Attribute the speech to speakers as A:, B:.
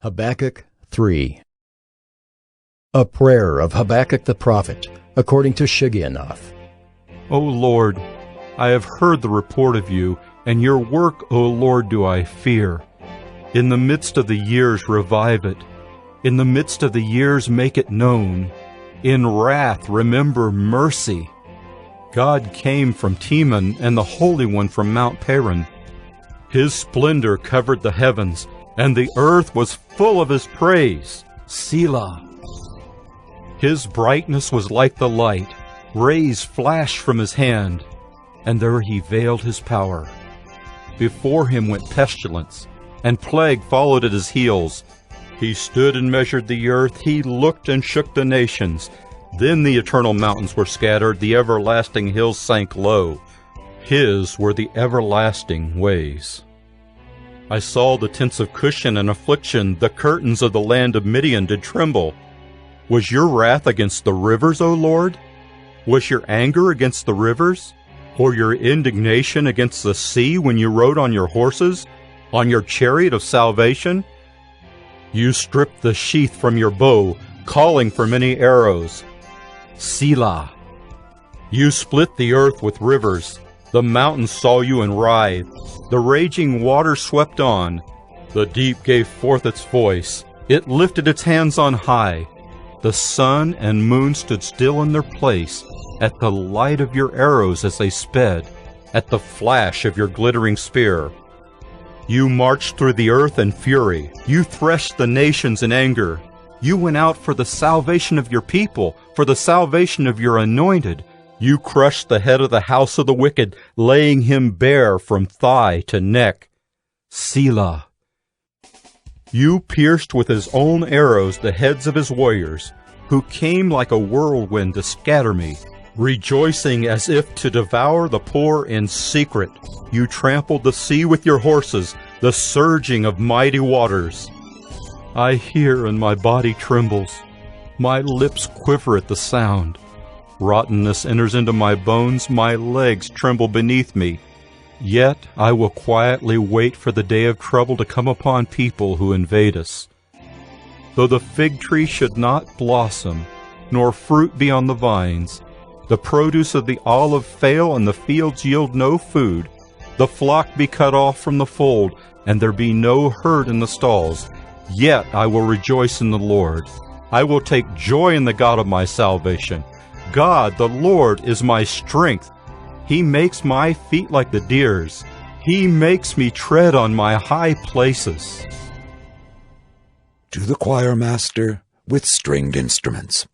A: Habakkuk 3. A prayer of Habakkuk the prophet, according to Shigionoth.
B: O Lord, I have heard the report of you, and your work, O Lord, do I fear. In the midst of the years revive it. In the midst of the years make it known. In wrath remember mercy. God came from Teman, and the Holy One from Mount Paran. His splendor covered the heavens, and the earth was full of his praise. Selah. His brightness was like the light. Rays flashed from his hand, and there he veiled his power. Before him went pestilence, and plague followed at his heels. He stood and measured the earth. He looked and shook the nations. Then the eternal mountains were scattered. The everlasting hills sank low. His were the everlasting ways. I saw the tents of Cushan in affliction. The curtains of the land of Midian did tremble. Was your wrath against the rivers, O Lord? Was your anger against the rivers? Or your indignation against the sea when you rode on your horses, on your chariot of salvation? You stripped the sheath from your bow, calling for many arrows. Selah. You split the earth with rivers. The mountains saw you and writhed. The raging water swept on. The deep gave forth its voice. It lifted its hands on high. The sun and moon stood still in their place at the light of your arrows as they sped, at the flash of your glittering spear. You marched through the earth in fury. You threshed the nations in anger. You went out for the salvation of your people, for the salvation of your anointed. You crushed the head of the house of the wicked, laying him bare from thigh to neck. Selah. You pierced with his own arrows the heads of his warriors, who came like a whirlwind to scatter me, rejoicing as if to devour the poor in secret. You trampled the sea with your horses, the surging of mighty waters. I hear and my body trembles. My lips quiver at the sound. Rottenness enters into my bones, my legs tremble beneath me. Yet I will quietly wait for the day of trouble to come upon people who invade us. Though the fig tree should not blossom, nor fruit be on the vines, the produce of the olive fail, and the fields yield no food, the flock be cut off from the fold, and there be no herd in the stalls, yet I will rejoice in the Lord. I will take joy in the God of my salvation. God, the Lord, is my strength. He makes my feet like the deer's. He makes me tread on my high places.
C: To the choir master with stringed instruments.